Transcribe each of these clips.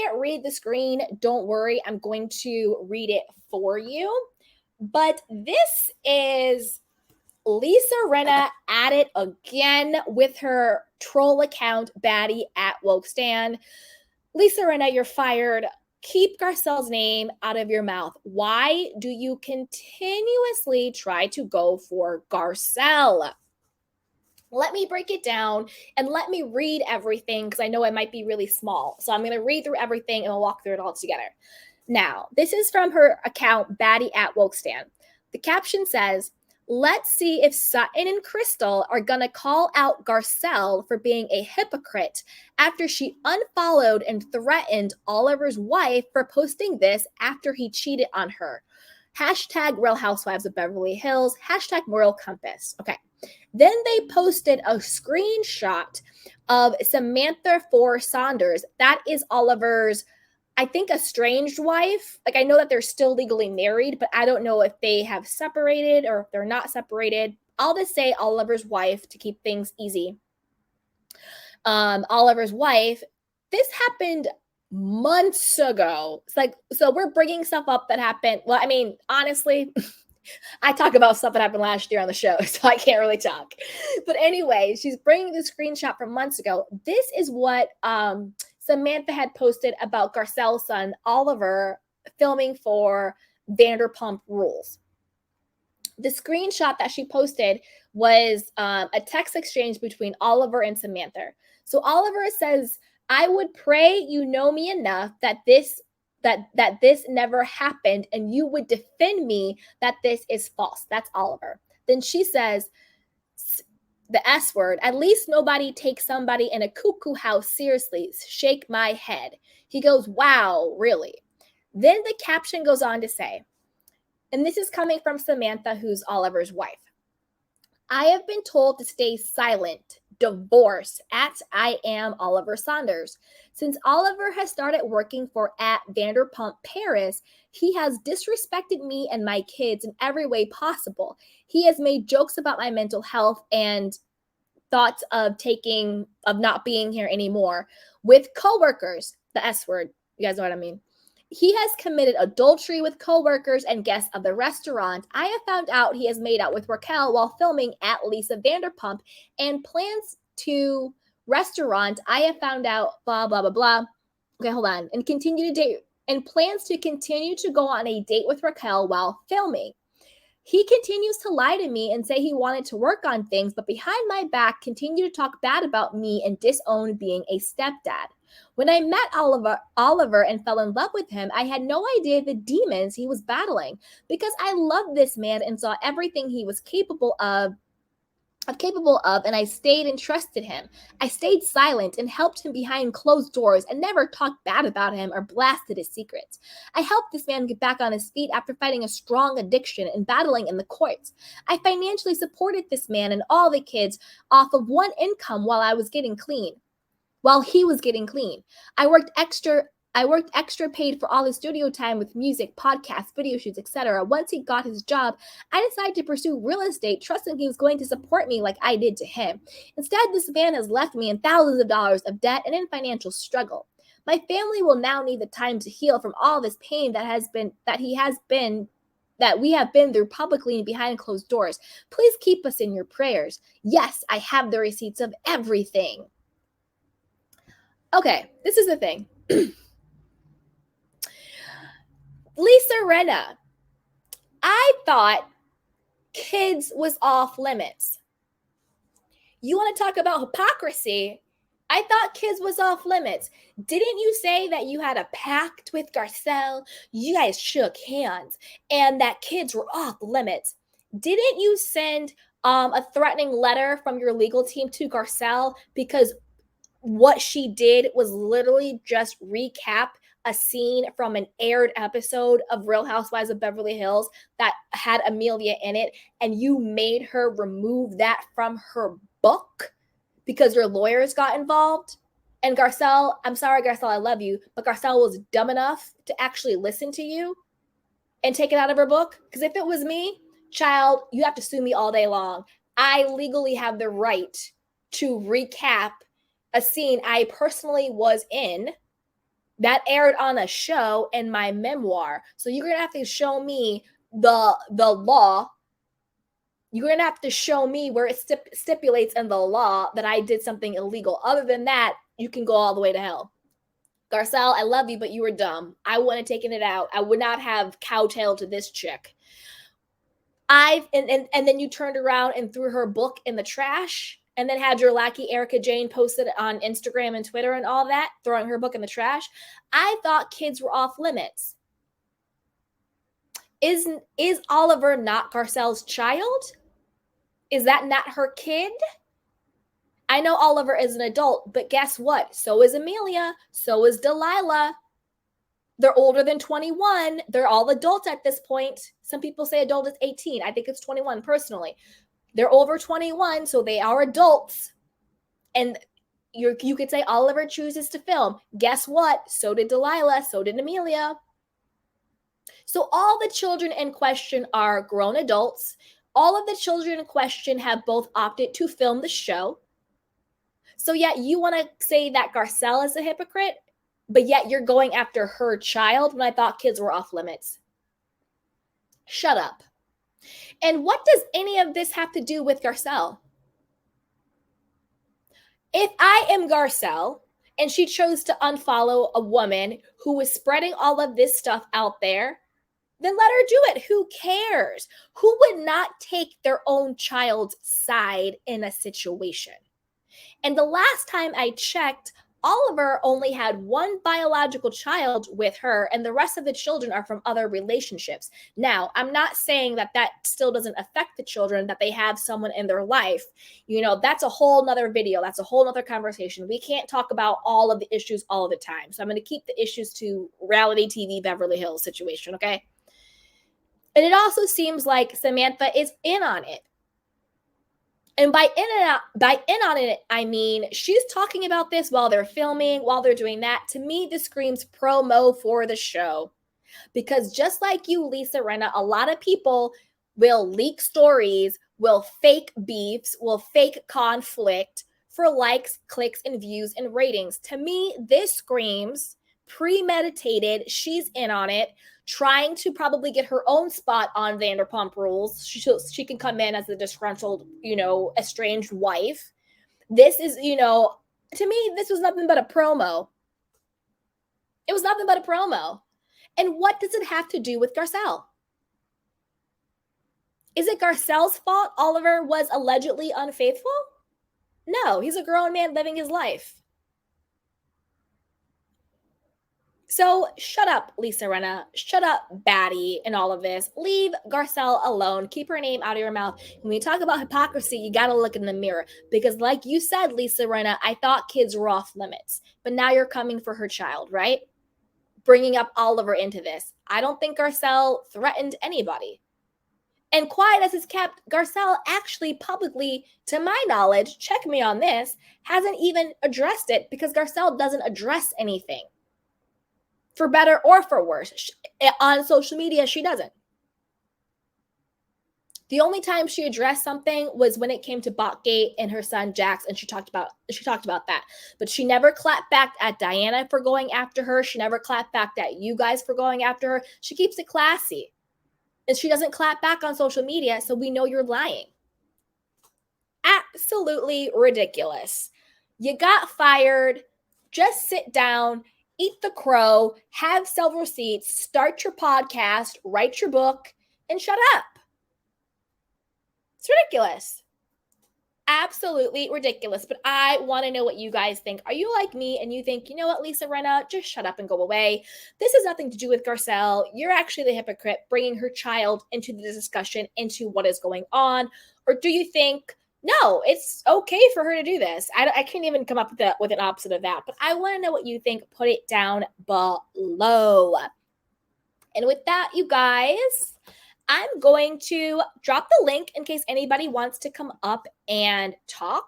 can't read the screen, don't worry. I'm going to read it for you. But this is Lisa Rinna at it again with her troll account, Baddie at Wokestan. Lisa Rinna, you're fired. Keep Garcelle's name out of your mouth. Why do you continuously try to go for Garcelle? Let me break it down and let me read everything because I know it might be really small. So I'm going to read through everything and we'll walk through it all together. Now, this is from her account, Baddie at Wokestan. The caption says, let's see if Sutton and Crystal are going to call out Garcelle for being a hypocrite after she unfollowed and threatened Oliver's wife for posting this after he cheated on her. Hashtag Real Housewives of Beverly Hills. Hashtag Moral Compass. Okay. Then they posted a screenshot of Samantha for Saunders. That is Oliver's, I think, estranged wife. Like, I know that they're still legally married, but I don't know if they have separated or if they're not separated. I'll just say Oliver's wife to keep things easy. Oliver's wife. This happened months ago. It's like, so we're bringing stuff up that happened. Well, I mean, honestly, I talk about stuff that happened last year on the show, so I can't really talk. But anyway, she's bringing the screenshot from months ago. This is what Samantha had posted about Garcelle's son, Oliver, filming for Vanderpump Rules. The screenshot that she posted was a text exchange between Oliver and Samantha. So Oliver says, I would pray you know me enough that this never happened and you would defend me that this is false. That's Oliver. Then she says, the S word, at least nobody takes somebody in a cuckoo house seriously. Shake my head. He goes, wow, really? Then the caption goes on to say, and this is coming from Samantha, who's Oliver's wife. I have been told to stay silent, divorce at I am Oliver Saunders. Since Oliver has started working for at Vanderpump Paris, he has disrespected me and my kids in every way possible. He has made jokes about my mental health and thoughts of not being here anymore with coworkers, the S word. You guys know what I mean? He has committed adultery with coworkers and guests of the restaurant. I have found out he has made out with Raquel while filming at Lisa Vanderpump and plans to restaurant. I have found out blah, blah, blah, blah. Okay, hold on. And continue to date and plans to continue to go on a date with Raquel while filming. He continues to lie to me and say he wanted to work on things, but behind my back continue to talk bad about me and disown being a stepdad. When I met Oliver and fell in love with him, I had no idea the demons he was battling because I loved this man and saw everything he was capable of, and I stayed and trusted him. I stayed silent and helped him behind closed doors and never talked bad about him or blasted his secrets. I helped this man get back on his feet after fighting a strong addiction and battling in the courts. I financially supported this man and all the kids off of one income while he was getting clean. I worked extra paid for all his studio time with music, podcasts, video shoots, etc. Once he got his job, I decided to pursue real estate, trusting he was going to support me like I did to him. Instead, this man has left me in thousands of dollars of debt and in financial struggle. My family will now need the time to heal from all this pain that we have been through publicly and behind closed doors. Please keep us in your prayers. Yes, I have the receipts of everything. Okay, this is the thing. Lisa Rinna, I thought kids was off limits. You want to talk about hypocrisy? I thought kids was off limits. Didn't you say that you had a pact with Garcelle? You guys shook hands and that kids were off limits. Didn't you send a threatening letter from your legal team to Garcelle because what she did was literally just recap a scene from an aired episode of Real Housewives of Beverly Hills that had Amelia in it, and you made her remove that from her book because your lawyers got involved? And Garcelle, I'm sorry, Garcelle, I love you, but Garcelle was dumb enough to actually listen to you and take it out of her book? Because if it was me, child, you have to sue me all day long. I legally have the right to recap a scene I personally was in That aired on a show in my memoir. So you're going to have to show me the law. You're going to have to show me where it stipulates in the law that I did something illegal. Other than that, you can go all the way to hell. Garcelle, I love you, but you were dumb. I wouldn't have taken it out. I would not have kowtowed to this chick. And then you turned around and threw her book in the trash, and then had your lackey Erica Jane posted on Instagram and Twitter and all that, throwing her book in the trash. I thought kids were off limits. Is Oliver not Garcelle's child? Is that not her kid? I know Oliver is an adult, but guess what? So is Amelia. So is Delilah. They're older than 21. They're all adults at this point. Some people say adult is 18. I think it's 21 personally. They're over 21, so they are adults. And you could say Oliver chooses to film. Guess what? So did Delilah. So did Amelia. So all the children in question are grown adults. All of the children in question have both opted to film the show. So yet you want to say that Garcelle is a hypocrite, but yet you're going after her child when I thought kids were off limits. Shut up. And what does any of this have to do with Garcelle? If I am Garcelle and she chose to unfollow a woman who was spreading all of this stuff out there, then let her do it. Who cares? Who would not take their own child's side in a situation? And the last time I checked, Oliver only had one biological child with her, and the rest of the children are from other relationships. Now, I'm not saying that still doesn't affect the children, that they have someone in their life. That's a whole nother video. That's a whole nother conversation. We can't talk about all of the issues all of the time. So I'm going to keep the issues to reality TV Beverly Hills situation, okay? And it also seems like Samantha is in on it. And by in on it, I mean she's talking about this while they're filming, while they're doing that. To me, this screams promo for the show. Because just like you, Lisa Rinna, a lot of people will leak stories, will fake beefs, will fake conflict for likes, clicks, and views and ratings. To me, this screams premeditated. She's in on it, trying to probably get her own spot on Vanderpump Rules. She can come in as the disgruntled, estranged wife. This is, to me, this was nothing but a promo. It was nothing but a promo. And what does it have to do with Garcelle? Is it Garcelle's fault Oliver was allegedly unfaithful? No, he's a grown man living his life. So shut up, Lisa Rinna. Shut up, baddie, and all of this. Leave Garcelle alone. Keep her name out of your mouth. When you talk about hypocrisy, you got to look in the mirror. Because like you said, Lisa Rinna, I thought kids were off limits. But now you're coming for her child, right? Bringing up Oliver into this. I don't think Garcelle threatened anybody. And quiet as it's kept, Garcelle actually publicly, to my knowledge, check me on this, hasn't even addressed it because Garcelle doesn't address anything. For better or for worse. On social media, she doesn't. The only time she addressed something was when it came to Botgate and her son Jax, and she talked about that. But she never clapped back at Diana for going after her. She never clapped back at you guys for going after her. She keeps it classy. And she doesn't clap back on social media, so we know you're lying. Absolutely ridiculous. You got fired. Just sit down. Eat the crow, have several seats, start your podcast, write your book, and shut up. It's ridiculous. Absolutely ridiculous. But I want to know what you guys think. Are you like me and you think, you know what, Lisa Rinna, just shut up and go away? This has nothing to do with Garcelle. You're actually the hypocrite bringing her child into the discussion, into what is going on. Or do you think, no, it's okay for her to do this? I can't even come up with an opposite of that. But I want to know what you think. Put it down below. And with that, you guys, I'm going to drop the link in case anybody wants to come up and talk.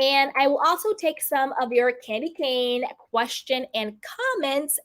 And I will also take some of your candy cane question and comments